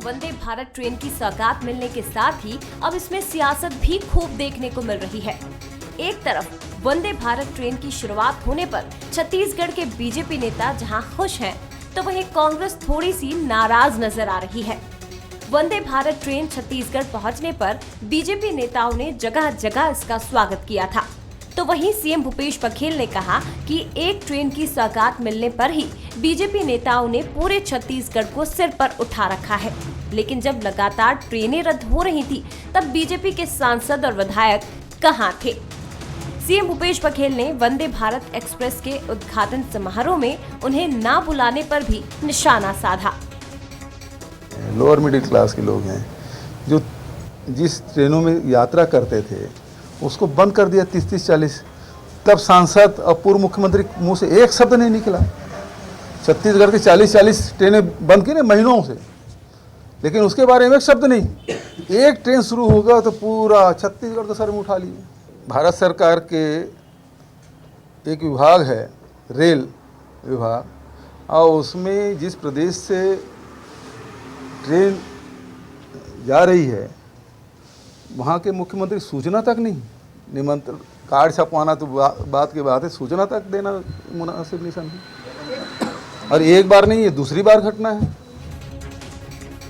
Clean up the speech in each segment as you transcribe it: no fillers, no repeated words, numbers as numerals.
Vande Bharat train की सौगात मिलने के साथ ही अब इसमें सियासत भी खूब देखने को मिल रही है। एक तरफ वंदे भारत ट्रेन की शुरुआत होने पर छत्तीसगढ़ के बीजेपी नेता जहां खुश हैं, तो वहीं कांग्रेस थोड़ी सी नाराज नजर आ रही है। वंदे भारत ट्रेन छत्तीसगढ़ पहुंचने पर बीजेपी नेताओं ने जगह जगह इसका स्वागत किया था। तो वहीं सीएम भूपेश बघेल ने कहा कि एक ट्रेन की सौगात मिलने पर ही बीजेपी नेताओं ने पूरे छत्तीसगढ़ को सिर पर उठा रखा है। लेकिन जब लगातार ट्रेनें रद्द हो रही थी, तब बीजेपी के सांसद और विधायक कहां थे? सीएम भूपेश बघेल ने वंदे भारत एक्सप्रेस के उद्घाटन समारोह में उन्हें ना बुलाने पर भी निशाना साधा। लोअर मिडिल क्लास के लोग हैं जो जिस ट्रेनों में यात्रा करते थे उसको बंद कर दिया 30-40। तब सांसद और पूर्व मुख्यमंत्री मुंह से एक शब्द नहीं निकला। छत्तीसगढ़ की 40-40 ट्रेनें बंद की ना महीनों से, लेकिन उसके बारे में एक शब्द नहीं। एक ट्रेन शुरू होगा तो पूरा छत्तीसगढ़ तो सर में उठा लिए। भारत सरकार के एक विभाग है रेल विभाग, और उसमें जिस प्रदेश से ट्रेन जा रही है वहाँ के मुख्यमंत्री सूचना तक नहीं, निमंत्रण कार्ड छपवाना तो बात की बात है, सूचना तक देना मुनासिब नहीं समझी। और एक बार नहीं, ये दूसरी बार घटना है।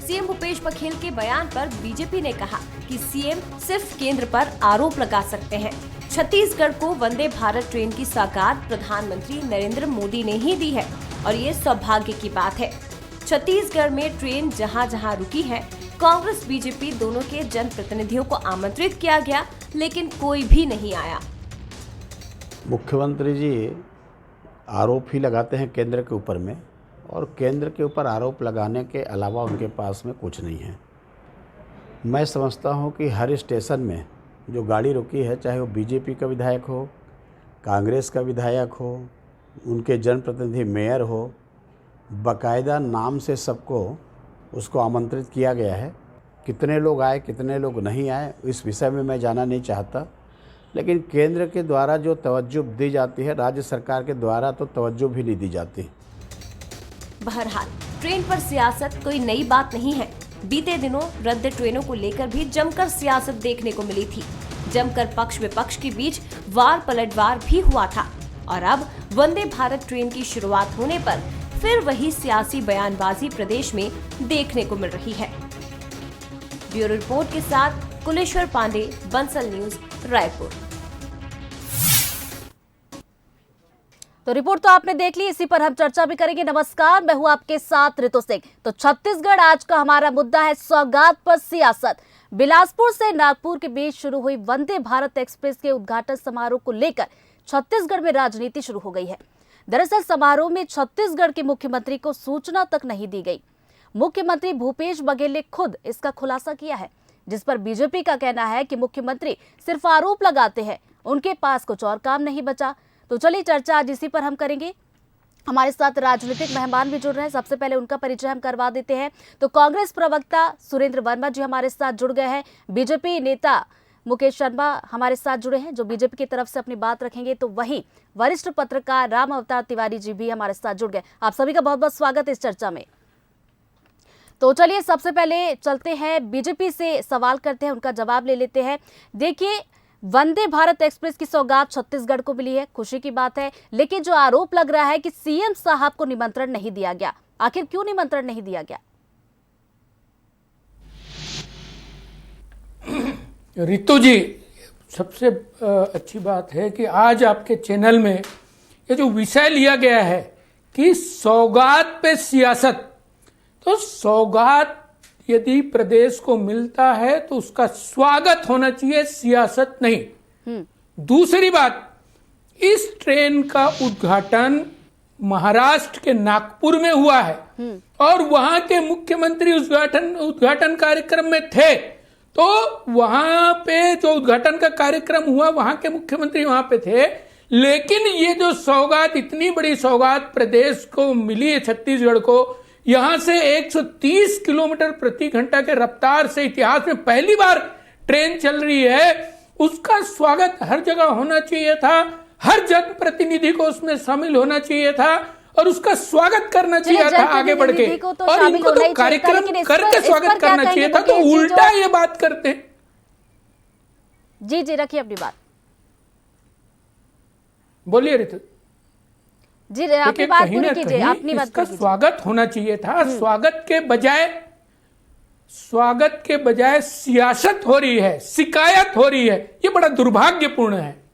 सीएम भूपेश बघेल के बयान पर बीजेपी ने कहा कि सीएम सिर्फ केंद्र पर आरोप लगा सकते हैं। छत्तीसगढ़ को वंदे भारत ट्रेन की सौगात प्रधानमंत्री नरेंद्र मोदी ने ही दी है और ये सौभाग्य की बात है। छत्तीसगढ़ में ट्रेन जहां जहां रुकी है, कांग्रेस बीजेपी दोनों के जनप्रतिनिधियों को आमंत्रित किया गया, लेकिन कोई भी नहीं आया। मुख्यमंत्री जी आरोप ही लगाते हैं केंद्र के ऊपर में, और केंद्र के ऊपर आरोप लगाने के अलावा उनके पास में कुछ नहीं है। मैं समझता हूं कि हर स्टेशन में जो गाड़ी रुकी है, चाहे वो बीजेपी का विधायक हो, कांग्रेस का विधायक हो, उनके जनप्रतिनिधि मेयर हो, बाकायदा नाम से सबको उसको आमंत्रित किया गया है। कितने लोग आए कितने लोग नहीं आए इस विषय में मैं जानना नहीं चाहता, लेकिन केंद्र के द्वारा जो तवज्जो दी जाती है, राज्य सरकार के द्वारा तो तवज्जो भी नहीं दी जाती। बहरहाल ट्रेन पर सियासत कोई नई बात नहीं है। बीते दिनों रद्द ट्रेनों को लेकर भी जमकर सियासत देखने को मिली थी। जमकर पक्ष विपक्ष के बीच वार पलटवार भी हुआ था और अब वंदे भारत ट्रेन की शुरुआत होने पर फिर वही सियासी बयानबाजी प्रदेश में देखने को मिल रही है। ब्यूरो रिपोर्ट के साथ कुलेश्वर पांडे, बंसल न्यूज, रायपुर। तो रिपोर्ट तो आपने देख ली, इसी पर हम चर्चा भी करेंगे। नमस्कार, मैं हूं आपके साथ ऋतु सिंह। तो छत्तीसगढ़ आज का हमारा मुद्दा है सौगात पर सियासत। बिलासपुर से नागपुर के बीच शुरू हुई वंदे भारत एक्सप्रेस के उद्घाटन समारोह को लेकर छत्तीसगढ़ में राजनीति शुरू हो गई है। दरअसल समारोह में छत्तीसगढ़ के मुख्यमंत्री को सूचना तक नहीं दी गई। मुख्यमंत्री भूपेश बघेल ने खुद इसका खुलासा किया है, जिस पर बीजेपी का कहना है कि मुख्यमंत्री सिर्फ आरोप लगाते हैं, उनके पास कुछ और काम नहीं बचा। तो चलिए चर्चा आज इसी पर हम करेंगे। हमारे साथ राजनीतिक मेहमान भी जुड़ रहे हैं। सबसे पहले उनका परिचय हम करवा देते हैं। तो कांग्रेस प्रवक्ता सुरेंद्र वर्मा जी हमारे साथ जुड़ गए हैं। बीजेपी नेता मुकेश शर्मा हमारे साथ जुड़े हैं, जो बीजेपी की तरफ से अपनी बात रखेंगे। तो वहीं वरिष्ठ पत्रकार राम अवतार तिवारी जी भी हमारे साथ जुड़ गए। आप सभी का बहुत बहुत स्वागत इस चर्चा में। तो चलिए सबसे पहले चलते हैं बीजेपी से सवाल करते हैं, उनका जवाब ले लेते हैं। देखिए, वंदे भारत एक्सप्रेस की सौगात छत्तीसगढ़ को मिली है, खुशी की बात है, लेकिन जो आरोप लग रहा है कि सीएम साहब को निमंत्रण नहीं दिया गया, आखिर क्यों निमंत्रण नहीं दिया गया? रितु जी, सबसे अच्छी बात है कि आज आपके चैनल में ये जो विषय लिया गया है कि सौगात पे सियासत, तो सौगात यदि प्रदेश को मिलता है तो उसका स्वागत होना चाहिए, सियासत नहीं। दूसरी बात, इस ट्रेन का उद्घाटन महाराष्ट्र के नागपुर में हुआ है और वहां के मुख्यमंत्री उद्घाटन कार्यक्रम में थे। तो वहां पे जो उद्घाटन का कार्यक्रम हुआ, वहां के मुख्यमंत्री वहां पे थे। लेकिन ये जो सौगात, इतनी बड़ी सौगात प्रदेश को मिली है, छत्तीसगढ़ को, यहां से 130 किलोमीटर प्रति घंटा के रफ्तार से इतिहास में पहली बार ट्रेन चल रही है, उसका स्वागत हर जगह होना चाहिए था, हर जनप्रतिनिधि को उसमें शामिल होना चाहिए था। और उसका स्वागत करना चाहिए था आगे बढ़ के, और इनको तो कार्यक्रम करके स्वागत करना चाहिए था, तो उल्टा ये बात करते हैं। जी जी, रखिए अपनी बात, बोलिए ऋतु जी अपनी बात पूरी कीजिए, अपनी बात इसका स्वागत होना चाहिए था। स्वागत के बजाय सियासत हो रही है, शिकायत हो रही है, ये बड़ा दुर्भाग्यपूर्ण है।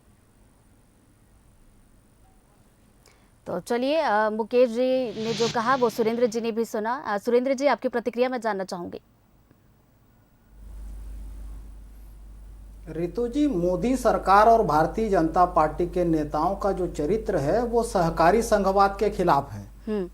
तो चलिए, मुकेश जी ने जो कहा वो सुरेंद्र जी ने भी सुना। सुरेंद्र जी, आपकी प्रतिक्रिया मैं जानना चाहूंगी। रितु जी, मोदी सरकार और भारतीय जनता पार्टी के नेताओं का जो चरित्र है वो सहकारी संघवाद के खिलाफ है।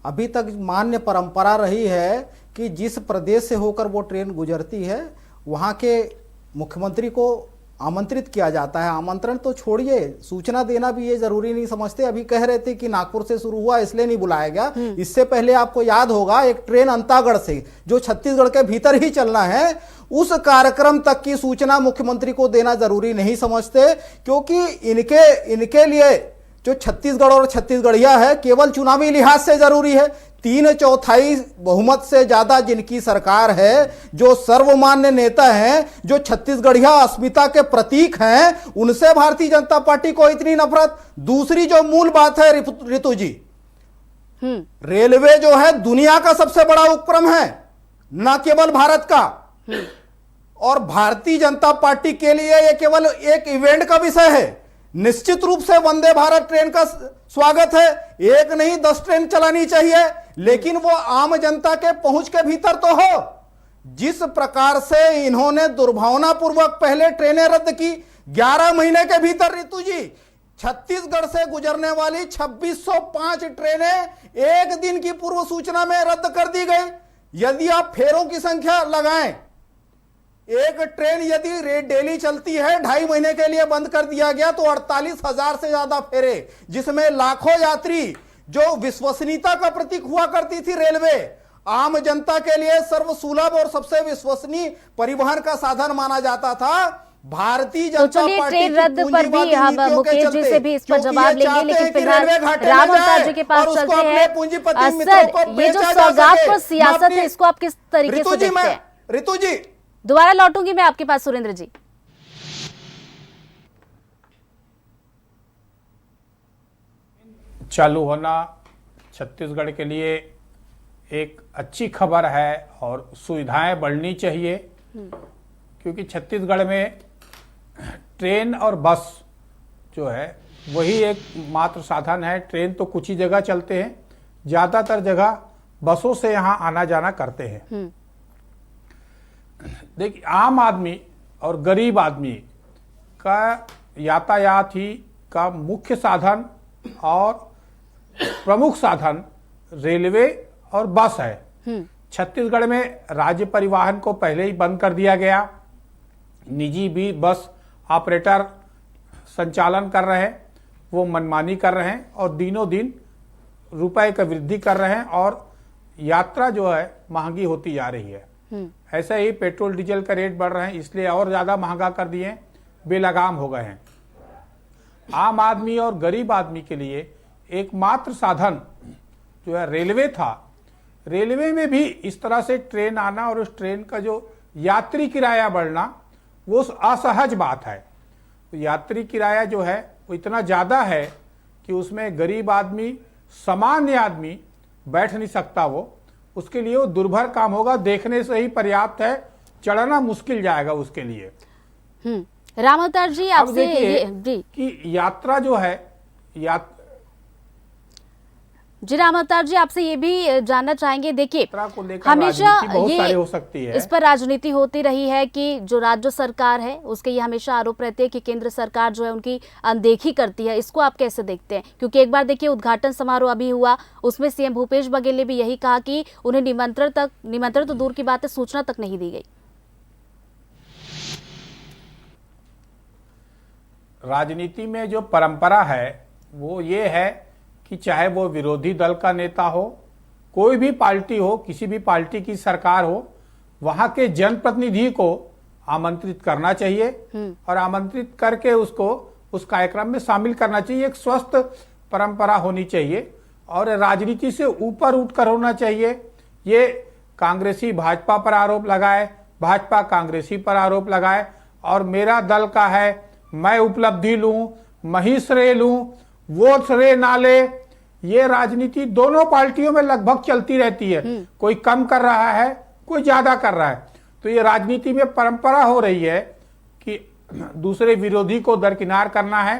अभी तक मान्य परंपरा रही है कि जिस प्रदेश से होकर वो ट्रेन गुजरती है वहाँ के मुख्यमंत्री को आमंत्रित किया जाता है। आमंत्रण तो छोड़िए, सूचना देना भी ये जरूरी नहीं समझते। अभी कह रहे थे कि नागपुर से शुरू हुआ इसलिए नहीं बुलाया गया। इससे पहले आपको याद होगा एक ट्रेन अंतागढ़ से, जो छत्तीसगढ़ के भीतर ही चलना है, उस कार्यक्रम तक की सूचना मुख्यमंत्री को देना जरूरी नहीं समझते, क्योंकि इनके लिए जो छत्तीसगढ़ और छत्तीसगढ़िया है केवल चुनावी लिहाज से जरूरी है। 3/4 बहुमत से ज्यादा जिनकी सरकार है, जो सर्वमान्य नेता हैं, जो छत्तीसगढ़िया अस्मिता के प्रतीक हैं, उनसे भारतीय जनता पार्टी को इतनी नफरत। दूसरी जो मूल बात है रितु जी, रेलवे जो है दुनिया का सबसे बड़ा उपक्रम है, न केवल भारत का। और भारतीय जनता पार्टी के लिए यह केवल एक इवेंट का विषय है। निश्चित रूप से वंदे भारत ट्रेन का स्वागत है, एक नहीं 10 ट्रेन चलानी चाहिए, लेकिन वो आम जनता के पहुंच के भीतर तो हो। जिस प्रकार से इन्होंने दुर्भावनापूर्वक पहले ट्रेनें रद्द की 11 महीने के भीतर, रितु जी, छत्तीसगढ़ से गुजरने वाली 2605 ट्रेनें एक दिन की पूर्व सूचना में रद्द कर दी गई। यदि आप फेरों की संख्या लगाएं, एक ट्रेन यदि डेली चलती है 2.5 महीने के लिए बंद कर दिया गया तो 48,000 से ज्यादा फेरे, जिसमें लाखों यात्री, जो विश्वसनीयता का प्रतीक हुआ करती थी रेलवे, आम जनता के लिए सर्वसुलभ और सबसे विश्वसनीय परिवहन का साधन माना जाता था। भारतीय जनता पार्टी ट्रेन रद्द पर भी हम मुकेश जी से भी इस पर जवाब लेंगे, लेकिन फिलहाल राम अवतार जी के पास चलते हैं। सर, ये जो सौगात पर सियासत है, इसको आप किस तरीके से देखते हैं? रितु जी, दोबारा लौटूंगी मैं आपके पास, सुरेंद्र जी। चालू होना छत्तीसगढ़ के लिए एक अच्छी खबर है और सुविधाएं बढ़नी चाहिए, क्योंकि छत्तीसगढ़ में ट्रेन और बस जो है वही एक मात्र साधन है। ट्रेन तो कुछ ही जगह चलते हैं, ज़्यादातर जगह बसों से यहाँ आना जाना करते हैं। देखिए, आम आदमी और गरीब आदमी का यातायात ही का मुख्य साधन और प्रमुख साधन रेलवे और बस है। छत्तीसगढ़ में राज्य परिवहन को पहले ही बंद कर दिया गया, निजी भी बस ऑपरेटर संचालन कर रहे हैं, वो मनमानी कर रहे हैं और दिनों दिन रुपए का वृद्धि कर रहे हैं और यात्रा जो है महंगी होती जा रही है। ऐसे ही पेट्रोल डीजल का रेट बढ़ रहे हैं, इसलिए और ज्यादा महंगा कर दिए, बेलगाम हो गए हैं। आम आदमी और गरीब आदमी के लिए एकमात्र साधन जो है रेलवे था। रेलवे में भी इस तरह से ट्रेन आना और उस ट्रेन का जो यात्री किराया बढ़ना वो असहज बात है। तो यात्री किराया जो है वो इतना ज़्यादा है कि उसमें गरीब आदमी, सामान्य आदमी बैठ नहीं सकता, वो उसके लिए वो दुर्भर काम होगा। देखने से ही पर्याप्त है, चढ़ना मुश्किल जाएगा उसके लिए। राम अवतार जी, आपसे जी कि यात्रा जो है जी राम अवतार जी, आपसे ये भी जानना चाहेंगे, देखिए हमेशा ये हो सकती है, इस पर राजनीति होती रही है कि जो राज्य सरकार है उसके ये हमेशा आरोप रहते हैं कि केंद्र सरकार जो है उनकी अनदेखी करती है। इसको आप कैसे देखते हैं? क्योंकि एक बार देखिए उद्घाटन समारोह अभी हुआ, उसमें सीएम भूपेश बघेल ने भी यही कहा कि उन्हें निमंत्रण तो दूर की बात है, सूचना तक नहीं दी गई। राजनीति में जो परंपरा है वो ये है कि चाहे वो विरोधी दल का नेता हो, कोई भी पार्टी हो, किसी भी पार्टी की सरकार हो, वहां के जनप्रतिनिधि को आमंत्रित करना चाहिए और आमंत्रित करके उसको उस कार्यक्रम में शामिल करना चाहिए। एक स्वस्थ परंपरा होनी चाहिए और राजनीति से ऊपर उठकर होना चाहिए। ये कांग्रेसी भाजपा पर आरोप लगाए, भाजपा कांग्रेसी पर आरोप लगाए और मेरा दल का है, मैं उपलब्धि लूं, मैं ही श्रेय लूं, वो श्रेय ना ले, ये राजनीति दोनों पार्टियों में लगभग चलती रहती है। कोई कम कर रहा है, कोई ज्यादा कर रहा है। तो ये राजनीति में परंपरा हो रही है कि दूसरे विरोधी को दरकिनार करना है,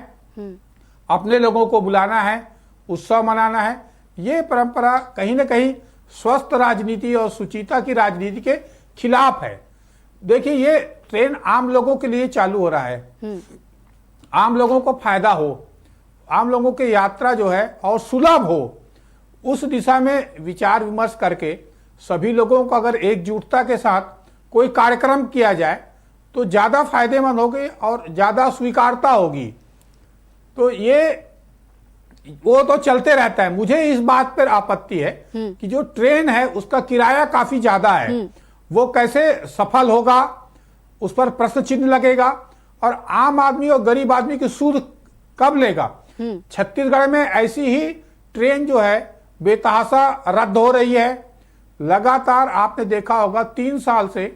अपने लोगों को बुलाना है, उत्सव मनाना है। ये परंपरा कहीं ना कहीं स्वस्थ राजनीति और सुचिता की राजनीति के खिलाफ है। देखिए, ये ट्रेन आम लोगों के लिए चालू हो रहा है, आम लोगों को फायदा हो, आम लोगों की यात्रा जो है और सुलभ हो, उस दिशा में विचार विमर्श करके सभी लोगों को अगर एकजुटता के साथ कोई कार्यक्रम किया जाए तो ज्यादा फायदेमंद होगी और ज्यादा स्वीकारता होगी। तो ये वो तो चलते रहता है। मुझे इस बात पर आपत्ति है कि जो ट्रेन है उसका किराया काफी ज्यादा है, वो कैसे सफल होगा उस पर प्रश्न चिन्ह लगेगा और आम आदमी और गरीब आदमी की सूद कब लेगा। छत्तीसगढ़ में ऐसी ही ट्रेन जो है बेतहाशा रद्द हो रही है। लगातार आपने देखा होगा 3 साल से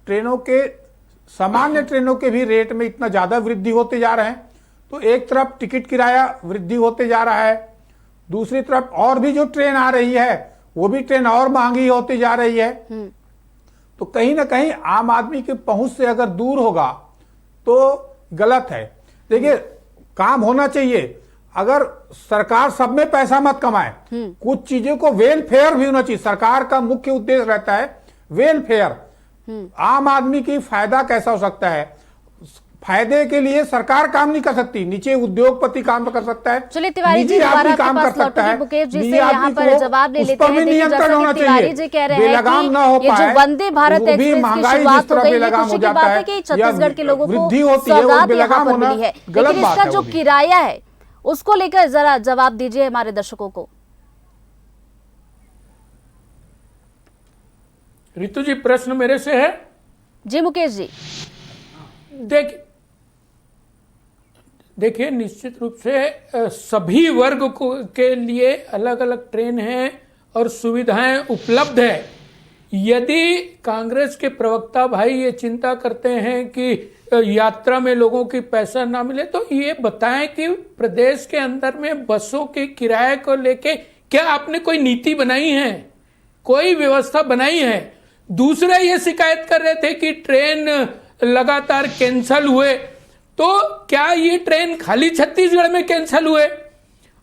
ट्रेनों के, सामान्य ट्रेनों के भी रेट में इतना ज्यादा वृद्धि होते जा रहे हैं। तो एक तरफ टिकट किराया वृद्धि होते जा रहा है, दूसरी तरफ और भी जो ट्रेन आ रही है वो भी ट्रेन और महंगी होती जा रही है। तो कहीं ना कहीं आम आदमी की पहुंच से अगर दूर होगा तो गलत है। देखिए, काम होना चाहिए। अगर सरकार सब में पैसा मत कमाए, कुछ चीजों को वेलफेयर भी होना चाहिए। सरकार का मुख्य उद्देश्य रहता है वेलफेयर। आम आदमी की फायदा कैसा हो सकता है, फायदे के लिए सरकार काम नहीं कर सकती, नीचे उद्योगपति काम कर सकता है। चलिए तिवारी जी, दोबारा आपके पास लौटेंगे मुकेश जी से यहाँ पर जवाब ले लेते हैं। देखिए, जैसा कि तिवारी जी कह रहे हैं कि ये जो वंदे भारत एक्सप्रेस की शुरुआत हो गई है, खुशी की बात है कि छत्तीसगढ़ के लोगों को सौगात यहाँ पर मिली है, लेकिन इसका जो किराया है उसको लेकर जरा जवाब दीजिए हमारे दर्शकों को। रितु जी, प्रश्न मेरे से है। जी मुकेश जी, देखिए, निश्चित रूप से सभी वर्ग के लिए अलग अलग ट्रेन हैं और सुविधाएं उपलब्ध है। यदि कांग्रेस के प्रवक्ता भाई ये चिंता करते हैं कि यात्रा में लोगों की पैसा ना मिले, तो ये बताएं कि प्रदेश के अंदर में बसों के किराए को लेके क्या आपने कोई नीति बनाई है, कोई व्यवस्था बनाई है? दूसरे ये शिकायत कर रहे थे कि ट्रेन लगातार कैंसल हुए, तो क्या ये ट्रेन खाली छत्तीसगढ़ में कैंसल हुए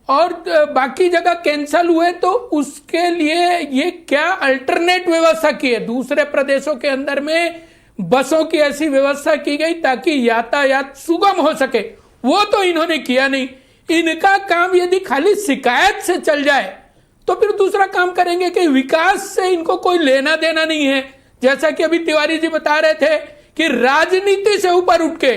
और बाकी जगह कैंसल हुए? तो उसके लिए ये क्या अल्टरनेट व्यवस्था की है? दूसरे प्रदेशों के अंदर में बसों की ऐसी व्यवस्था की गई ताकि यातायात सुगम हो सके, वो तो इन्होंने किया नहीं। इनका काम यदि खाली शिकायत से चल जाए तो फिर दूसरा काम करेंगे कि विकास से इनको कोई लेना देना नहीं है। जैसा कि अभी तिवारी जी बता रहे थे कि राजनीति से ऊपर उठ के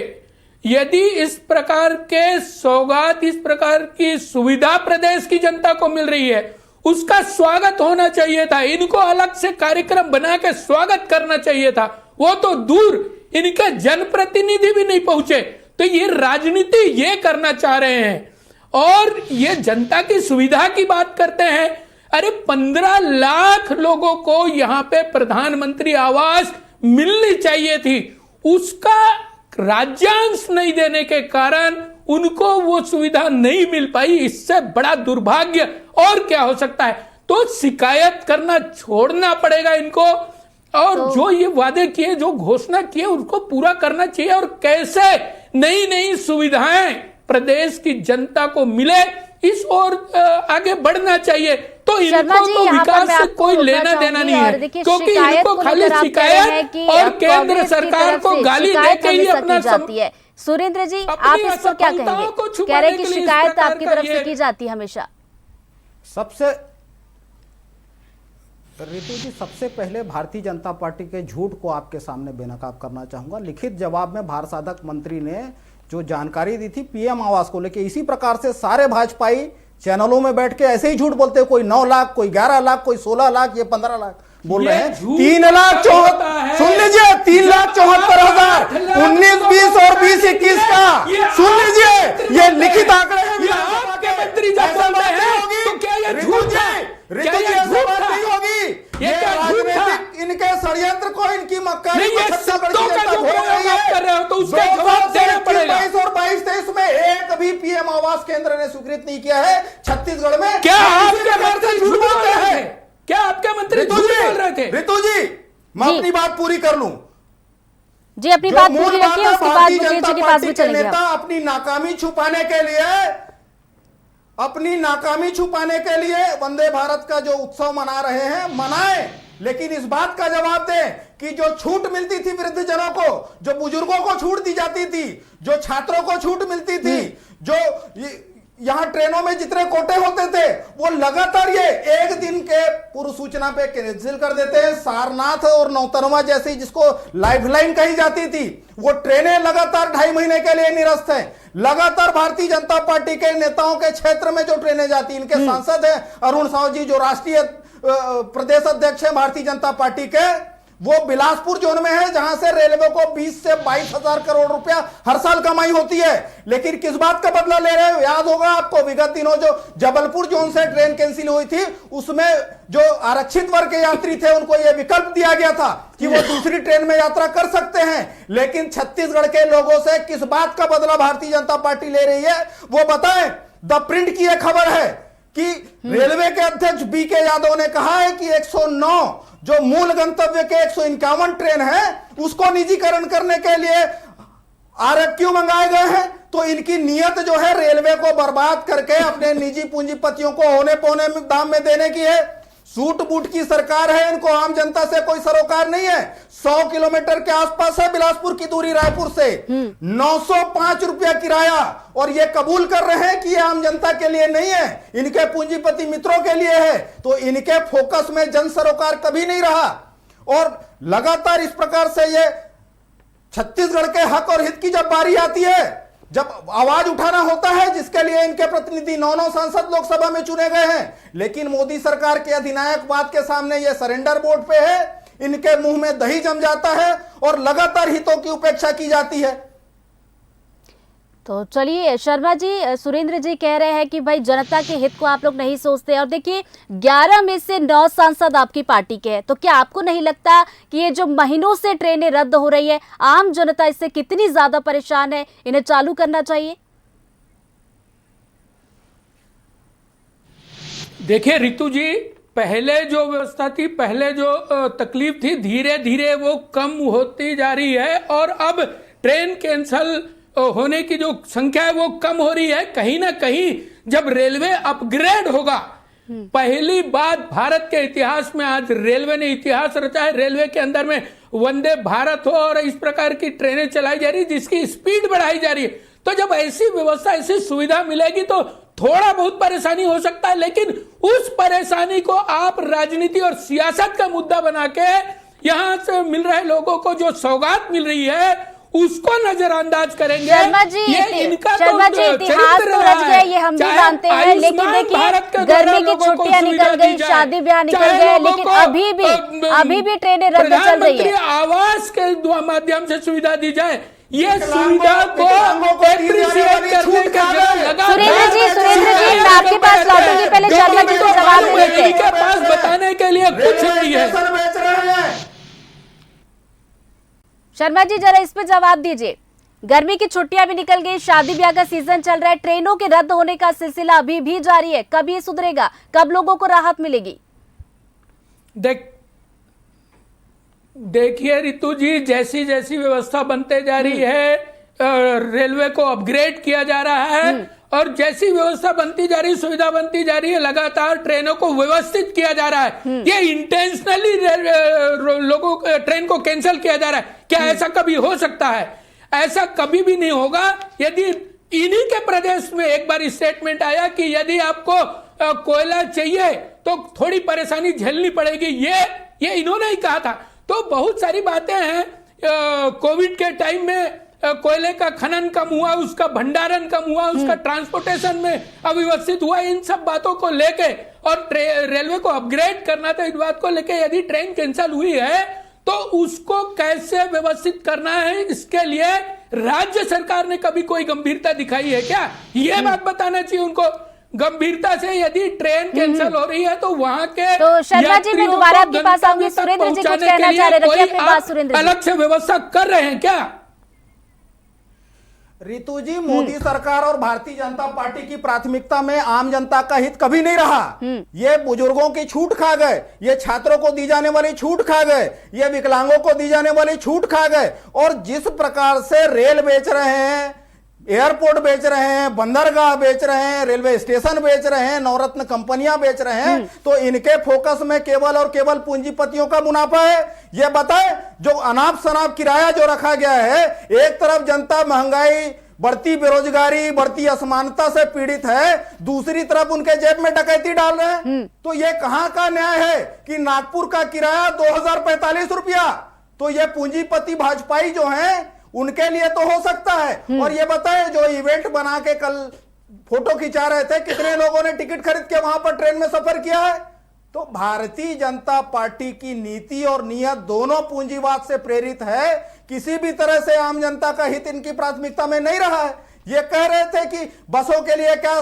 यदि इस प्रकार के सौगात, इस प्रकार की सुविधा प्रदेश की जनता को मिल रही है, उसका स्वागत होना चाहिए था। इनको अलग से कार्यक्रम बना के स्वागत करना चाहिए था। वो तो दूर, इनके जनप्रतिनिधि भी नहीं पहुंचे। तो ये राजनीति ये करना चाह रहे हैं और ये जनता की सुविधा की बात करते हैं। अरे 15 लाख लोगों को यहां पे प्रधानमंत्री आवास मिलनी चाहिए थी, उसका राज्यांश नहीं देने के कारण उनको वो सुविधा नहीं मिल पाई। इससे बड़ा दुर्भाग्य और क्या हो सकता है? तो शिकायत करना छोड़ना पड़ेगा इनको और जो ये वादे किए, जो घोषणा किए, उसको पूरा करना चाहिए और कैसे नई नई सुविधाएं प्रदेश की जनता को मिले, इस ओर आगे बढ़ना चाहिए। तो इनको तो विकास से कोई लेना देना नहीं है, क्योंकि इनको खाली शिकायत और केंद्र सरकार को गाली देके ही अपना जाती है। सुरेंद्र जी, आप इस पर क्या कहेंगे? कह रहे हैं कि शिकायत आपकी तरफ से की जाती है हमेशा। सबसे रितु जी, सबसे पहले भारतीय जनता पार्टी के झूठ को आपके सामने बेनकाब करना चाहूंगा। लिखित जवाब में भारत साधक मंत्री ने जो जानकारी दी थी पीएम आवास को लेकर, इसी प्रकार से सारे भाजपाई चैनलों में बैठ के ऐसे ही झूठ बोलते हैं। कोई 9 लाख, कोई 11 लाख, कोई 16 लाख, ये 15 लाख बोल रहे हैं। 3 लाख सुन लीजिए, 3,74,000 19, 20 और 20, 21 का सुन लीजिए, ये लिखित आंकड़े हैं। मंत्री जब बोल रहे हैं तो क्या ये झूठ षड्यंत्र को, इनकी मक्कारी नहीं, को ये छत्तीसगढ़ शब्दों की का जनता जो भोग प्रयोग रही आप है। कर रहे हो, तो उसका जवाब देना पड़ेगा। 22 और 22-23 में एक भी पीएम आवास केंद्र ने स्वीकृत नहीं किया है छत्तीसगढ़ में। क्या आपके मंत्री झूठ बोल रहे थे? क्या आपके मंत्री झूठ बोल रहे थे? ऋतु जी, मैं जी। अपनी बात पूरी कर लूं। जी अपनी बात पूरी रखिए, उसके बाद भारतीय मुकेश जनता जी के पास भी पार्टी के चलेंगे नेता हम। अपनी नाकामी छुपाने के लिए वंदे भारत का जो उत्सव मना रहे हैं, मनाएं, लेकिन इस बात का जवाब दें कि जो छूट मिलती थी वृद्ध जनों को, जो बुजुर्गों को छूट दी जाती थी, जो छात्रों को छूट मिलती थी, जो यहां ट्रेनों में जितने कोटे होते थे, वो लगातार ये एक दिन के पूर्व सूचना पे कैंसिल कर देते हैं। सारनाथ और नौतनवा जैसी जिसको लाइफलाइन कही जाती थी, वो ट्रेनें लगातार 2.5 महीने के लिए निरस्त हैं। लगातार भारतीय जनता पार्टी के नेताओं के क्षेत्र में जो ट्रेनें जाती, इनके सांसद हैं अरुण साव जी, जो राष्ट्रीय प्रदेश अध्यक्ष है भारतीय जनता पार्टी के, वो बिलासपुर जोन में है, जहां से रेलवे को 20 से 22 हजार करोड़ रुपया हर साल कमाई होती है। लेकिन किस बात का बदला ले रहे हो? याद होगा आपको, विगत दिनों जो जबलपुर जोन से ट्रेन कैंसिल हुई थी, उसमें जो आरक्षित वर्ग के यात्री थे उनको यह विकल्प दिया गया था कि वो दूसरी ट्रेन में यात्रा कर सकते हैं। लेकिन छत्तीसगढ़ के लोगों से किस बात का बदला भारतीय जनता पार्टी ले रही है, वो बताएं। द प्रिंट की यह खबर है कि रेलवे के अध्यक्ष बीके यादव ने कहा है कि 109 जो मूल गंतव्य के 151 ट्रेन है, उसको निजीकरण करने के लिए आरएफक्यू मंगाए गए हैं। तो इनकी नियत जो है रेलवे को बर्बाद करके अपने निजी पूंजीपतियों को होने पौने दाम में देने की है। सूट बूट की सरकार है, इनको आम जनता से कोई सरोकार नहीं है। 100 किलोमीटर के आसपास है बिलासपुर की दूरी रायपुर से, 905 रुपया किराया, और ये कबूल कर रहे हैं कि ये आम जनता के लिए नहीं है, इनके पूंजीपति मित्रों के लिए है। तो इनके फोकस में जन सरोकार कभी नहीं रहा। और लगातार इस प्रकार से ये छत्तीसगढ़ के हक और हित की जब बारी आती है, जब आवाज उठाना होता है, जिसके लिए इनके प्रतिनिधि 9 सांसद लोकसभा में चुने गए हैं, लेकिन मोदी सरकार के अधिनायकवाद के सामने ये सरेंडर बोर्ड पे है, इनके मुंह में दही जम जाता है और लगातार हितों की उपेक्षा की जाती है। तो चलिए शर्मा जी, सुरेंद्र जी कह रहे हैं कि भाई जनता के हित को आप लोग नहीं सोचते, और देखिए 11 में से 9 सांसद आपकी पार्टी के हैं, तो क्या आपको नहीं लगता कि ये जो महीनों से ट्रेनें रद्द हो रही है, आम जनता इससे कितनी ज्यादा परेशान है, इन्हें चालू करना चाहिए? देखिए ऋतु जी, पहले जो व्यवस्था थी, पहले जो तकलीफ थी, धीरे धीरे वो कम होती जा रही है, और अब ट्रेन कैंसल होने की जो संख्या है वो कम हो रही है। कहीं ना कहीं जब रेलवे अपग्रेड होगा, पहली बात भारत के इतिहास में आज रेलवे ने इतिहास रचा है। रेलवे के अंदर में वंदे भारत हो और इस प्रकार की ट्रेनें चलाई जा रही है, जिसकी स्पीड बढ़ाई जा रही है। तो जब ऐसी व्यवस्था, ऐसी सुविधा मिलेगी तो थोड़ा बहुत परेशानी हो सकता है, लेकिन उस परेशानी को आप राजनीति और सियासत का मुद्दा बना के यहां से मिल रहे लोगों को जो सौगात मिल रही है उसको नजरअंदाज करेंगे। शर्मा जी, इनका शर्मा जी, इतिहास तो रच गए, ये हम भी जानते हैं, लेकिन देखिए गर्मी की छुट्टियां निकल गई, शादी ब्याह निकल गए, लेकिन अभी भी ट्रेनें रद्द चल रही है। आवास के माध्यम से सुविधा दी जाए, ये सुविधा को एप्रिशिएट करने का लगा। सुरेंद्र जी, मैं आपके पास लौटूंगी, पहले शर्मा जी को जवाब देते के पास बताने के लिए कुछ नहीं है। शर्मा जी जरा इस पे जवाब दीजिए। गर्मी की छुट्टियां भी निकल गई, शादी ब्याह का सीजन चल रहा है, ट्रेनों के रद्द होने का सिलसिला अभी भी जारी है, कब ये सुधरेगा, कब लोगों को राहत मिलेगी? देखिए ऋतु जी, जैसी जैसी व्यवस्था बनते जा रही है, रेलवे को अपग्रेड किया जा रहा है, और जैसी व्यवस्था बनती जा रही, सुविधा बनती जा रही है, लगातार ट्रेनों को व्यवस्थित किया जा रहा है। ये इंटेंशनली लोगों ट्रेन को कैंसिल किया जा रहा है क्या? ऐसा कभी हो सकता है? ऐसा कभी भी नहीं होगा। यदि इन्हीं के प्रदेश में एक बार स्टेटमेंट आया कि यदि आपको कोयला चाहिए तो थोड़ी परेशानी झेलनी पड़ेगी, ये इन्होंने ही कहा था। तो बहुत सारी बातें हैं। कोविड के टाइम में कोयले का खनन कम हुआ, उसका भंडारण कम हुआ, उसका ट्रांसपोर्टेशन में अव्यवस्थित हुआ, इन सब बातों को लेके, और रेलवे को अपग्रेड करना था, इस बात को लेके यदि ट्रेन कैंसिल हुई है तो उसको कैसे व्यवस्थित करना है, इसके लिए राज्य सरकार ने कभी कोई गंभीरता दिखाई है क्या? ये बात बताना चाहिए उनको। गंभीरता से यदि ट्रेन कैंसिल हो रही है तो वहां के तो शर्मा जी, मैं यात्रियों दोबारा को आपके पास गंतव्य आऊंगी। तक सुरेंद्र जी कुछ पहुंचाने कहना के चाह रहे, लिए रखिए कोई अपनी बात आप सुरेंद्र जी। अलग से व्यवस्था कर रहे हैं क्या? रितु जी, मोदी सरकार और भारतीय जनता पार्टी की प्राथमिकता में आम जनता का हित कभी नहीं रहा। ये बुजुर्गों की छूट खा गए, ये छात्रों को दी जाने वाली छूट खा गए, ये विकलांगों को दी जाने वाली छूट खा गए। और जिस प्रकार से रेल बेच रहे हैं, एयरपोर्ट बेच रहे हैं, बंदरगाह बेच रहे हैं, रेलवे स्टेशन बेच रहे हैं, नवरत्न कंपनियां बेच रहे हैं, तो इनके फोकस में केवल और केवल पूंजीपतियों का मुनाफा है। ये बताएं, जो अनाप शनाप किराया जो रखा गया है, एक तरफ जनता महंगाई, बढ़ती बेरोजगारी, बढ़ती असमानता से पीड़ित है, दूसरी तरफ उनके जेब में डकैती डाल रहे हैं। तो ये कहां का न्याय है कि नागपुर का किराया 2045 रुपया, तो ये पूंजीपति भाजपाई जो हैं उनके लिए तो हो सकता है। और ये बताएं, जो इवेंट बना के कल फोटो खिंचा रहे थे, कितने लोगों ने टिकट खरीद के वहां पर ट्रेन में सफर किया है? तो भारतीय जनता पार्टी की नीति और नियत दोनों पूंजीवाद से प्रेरित है। किसी भी तरह से आम जनता का हित इनकी प्राथमिकता में नहीं रहा है। ये कह रहे थे कि बसों के लिए क्या,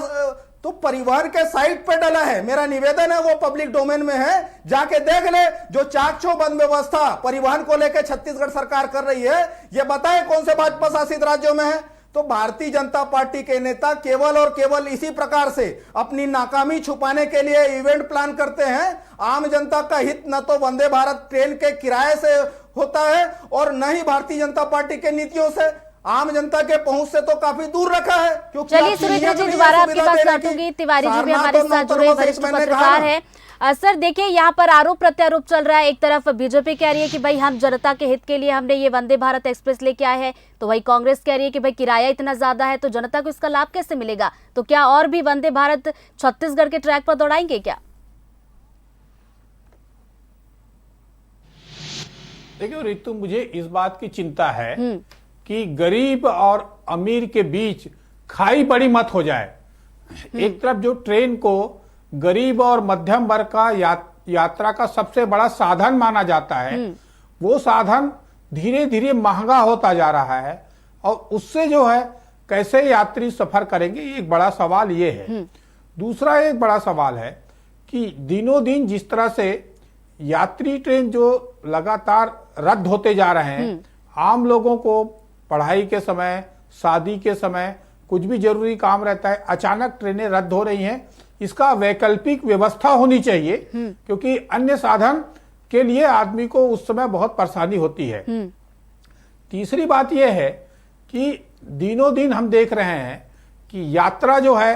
तो परिवहन के साइट पे डला है। मेरा निवेदन है, वो पब्लिक डोमेन में है, जाके देख ले। जो चाकचौ बंद व्यवस्था परिवहन को लेकर छत्तीसगढ़ सरकार कर रही है, ये बताएं कौन से भाजपा शासित राज्यों में है? तो भारतीय जनता पार्टी के नेता केवल और केवल इसी प्रकार से अपनी नाकामी छुपाने के लिए इवेंट प्लान करते हैं। आम जनता का हित न तो वंदे भारत ट्रेन के किराए से होता है और न ही भारतीय जनता पार्टी के नीतियों से। आम जनता के पहुंच से तो काफी दूर रखा है। क्योंकि चलिए सुरेंद्र जी, दोबारा आपके पास लौटूंगी। तिवारी जी भी हमारे साथ जुड़े वरिष्ठ पत्रकार हैं। सर देखिए, यहाँ पर आरोप प्रत्यारोप चल रहा है। एक तरफ बीजेपी कह रही है कि भाई हम जनता के हित के लिए हमने ये वंदे भारत एक्सप्रेस लेके आए हैं, तो वही कांग्रेस कह रही है कि भाई किराया इतना ज्यादा है तो जनता को इसका लाभ कैसे मिलेगा? तो क्या और भी वंदे भारत छत्तीसगढ़ के ट्रैक पर दौड़ाएंगे क्या? देखिए रितु, मुझे इस बात की चिंता है कि गरीब और अमीर के बीच खाई बड़ी मत हो जाए। एक तरफ जो ट्रेन को गरीब और मध्यम वर्ग का यात्रा का सबसे बड़ा साधन माना जाता है, वो साधन धीरे धीरे महंगा होता जा रहा है और उससे जो है कैसे यात्री सफर करेंगे, एक बड़ा सवाल ये है। दूसरा एक बड़ा सवाल है कि दिनों दिन जिस तरह से यात्री ट्रेन जो लगातार रद्द होते जा रहे हैं, आम लोगों को पढ़ाई के समय, शादी के समय, कुछ भी जरूरी काम रहता है, अचानक ट्रेनें रद्द हो रही हैं। इसका वैकल्पिक व्यवस्था होनी चाहिए, क्योंकि अन्य साधन के लिए आदमी को उस समय बहुत परेशानी होती है। तीसरी बात यह है कि दिनों दिन हम देख रहे हैं कि यात्रा जो है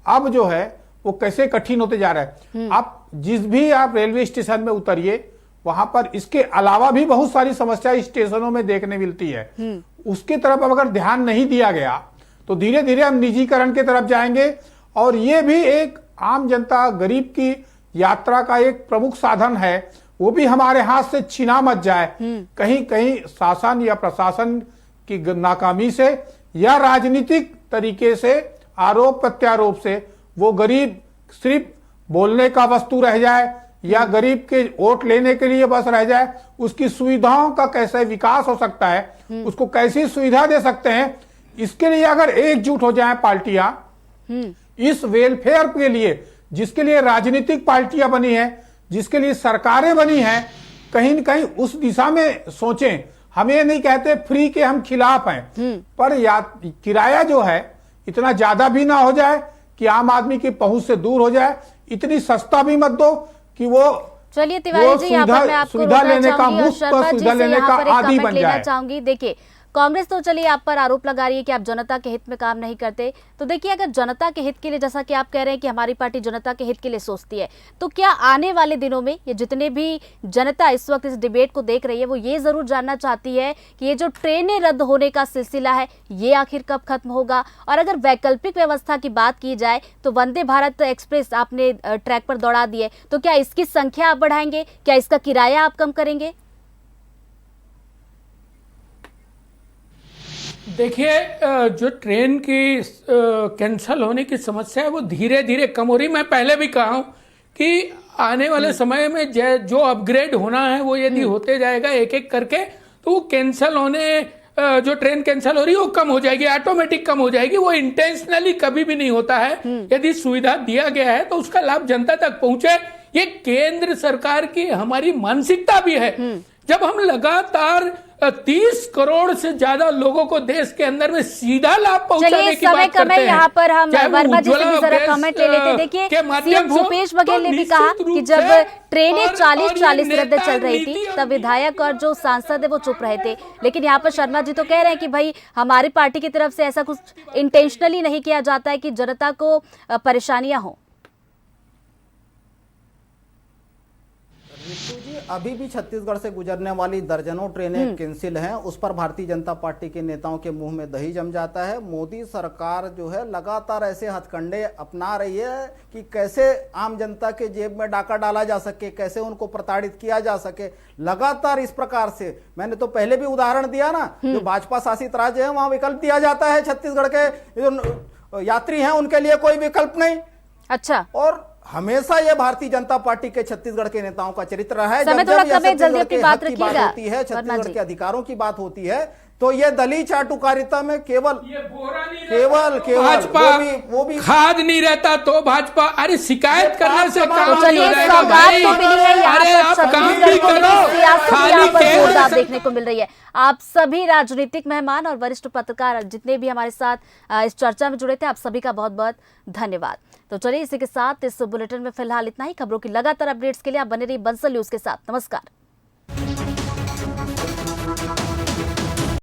अब जो है वो कैसे कठिन होते जा रहा है। आप जिस भी आप रेलवे स्टेशन में उतरिए, वहां पर इसके अलावा भी बहुत सारी समस्या स्टेशनों में देखने मिलती है। उसकी तरफ अगर ध्यान नहीं दिया गया तो धीरे धीरे हम निजीकरण की तरफ जाएंगे और ये भी एक आम जनता गरीब की यात्रा का एक प्रमुख साधन है, वो भी हमारे हाथ से छीना मत जाए। कहीं कहीं शासन या प्रशासन की नाकामी से या राजनीतिक तरीके से आरोप प्रत्यारोप से वो गरीब सिर्फ बोलने का वस्तु रह जाए या गरीब के वोट लेने के लिए बस रह जाए। उसकी सुविधाओं का कैसे विकास हो सकता है, उसको कैसी सुविधा दे सकते हैं, इसके लिए अगर एकजुट हो जाए पार्टियां, इस वेलफेयर के लिए जिसके लिए राजनीतिक पार्टियां बनी हैं, जिसके लिए सरकारें बनी हैं, कहीं न कहीं उस दिशा में सोचें। हम ये नहीं कहते फ्री के हम खिलाफ हैं, पर किराया जो है इतना ज्यादा भी ना हो जाए कि आम आदमी की पहुंच से दूर हो जाए, इतनी सस्ता भी मत दो कि वो चलिए तिवारी जी, यहाँ पर मैं आपको सुविधा रोकना लेने का, चाहूंगी और मुफ्त शर्मा जी सुविधा से लेने यहाँ का पर एक आदी कमेंट बन लेना जाए। चाहूंगी। देखिए, कांग्रेस तो चलिए आप पर आरोप लगा रही है कि आप जनता के हित में काम नहीं करते, तो देखिए अगर जनता के हित के लिए, जैसा कि आप कह रहे हैं कि हमारी पार्टी जनता के हित के लिए सोचती है, तो क्या आने वाले दिनों में ये जितने भी जनता इस वक्त इस डिबेट को देख रही है वो ये जरूर जानना चाहती है कि ये जो ट्रेनें रद्द होने का सिलसिला है ये आखिर कब खत्म होगा? और अगर वैकल्पिक व्यवस्था की बात की जाए तो वंदे भारत एक्सप्रेस आपने ट्रैक पर दौड़ा दी है, तो क्या इसकी संख्या आप बढ़ाएंगे? क्या इसका किराया आप कम करेंगे? देखिए, जो ट्रेन की कैंसल होने की समस्या है वो धीरे धीरे कम हो रही। मैं पहले भी कहा हूं कि आने वाले समय में जो अपग्रेड होना है वो यदि होते जाएगा एक एक करके, तो वो कैंसल होने जो ट्रेन कैंसिल हो रही है वो कम हो जाएगी, ऑटोमेटिक कम हो जाएगी। वो इंटेंशनली कभी भी नहीं होता है। यदि सुविधा दिया गया है तो उसका लाभ जनता तक पहुंचे। ये केंद्र सरकार की हमारी मानसिकता भी है। जब हम लगातार 30 करोड़ से ज्यादा लोगों को देश के अंदर में सीधा लाभ पहुंचाने की बात करते हैं। यहाँ पर हम चाहे वो वर्मा जी से भी उज्ज्वला जरा गैस, कमेंट ले लेते। देखिए के माध्यम सीएम से भूपेश तो बघेल ने भी निश्चित कहा रूप कि जब से ट्रेनें और 40-40 ये रद्द चल नेता रही थी नीति तब विधायक और जो सांसद है वो चुप रहे थे। लेकिन यहाँ पर शर्मा जी तो कह रहे हैं कि भाई हमारी पार्टी की तरफ से ऐसा कुछ इंटेंशनली नहीं किया जाता है कि जनता को परेशानियां हो। रितु जी, अभी भी छत्तीसगढ़ से गुजरने वाली दर्जनों ट्रेनें कैंसिल हैं। उस पर भारतीय जनता पार्टी के नेताओं के मुंह में दही जम जाता है। मोदी सरकार जो है लगातार ऐसे हथकंडे अपना रही है कि कैसे आम जनता के जेब में डाका डाला जा सके, कैसे उनको प्रताड़ित किया जा सके। लगातार इस प्रकार से, मैंने तो पहले भी उदाहरण दिया ना, जो भाजपा शासित राज्य है वहां विकल्प दिया जाता है, छत्तीसगढ़ के जो यात्री हैं उनके लिए कोई विकल्प नहीं। अच्छा, और हमेशा ये भारतीय जनता पार्टी के छत्तीसगढ़ के नेताओं का चरित्र रहा है। समय जब थोड़ा जब कम है, ये जल्दी छत्तीसगढ़ अपनी के बात हक की बात रखिएगा, होती है, वर्मा छत्तीसगढ़ जी। के अधिकारों की बात होती है, तो ये दलीय चाटुकारिता में केवल भाजपा वो भी खाद नहीं रहता तो भाजपा, अरे शिकायत करने से काम नहीं चलिए हो जाएगा सौगात भाई। तो मिली है यहाँ अरे पर आप काम छत्तीसगढ़ भी को करो, सियासत खाली यहाँ पर केंद्र जोरदार से- देखने को मिल रही है। आप सभी राजनीतिक मेहमान और वरिष्ठ पत्रकार जितने भी हमारे साथ इस चर्चा में जुड़े थे, आप सभी का बहुत बहुत धन्यवाद। तो चलिए इसी के साथ इस बुलेटिन में फिलहाल इतना ही। खबरों की लगातार अपडेट्स के लिए आप बने रहिए बंसल न्यूज के साथ। नमस्कार।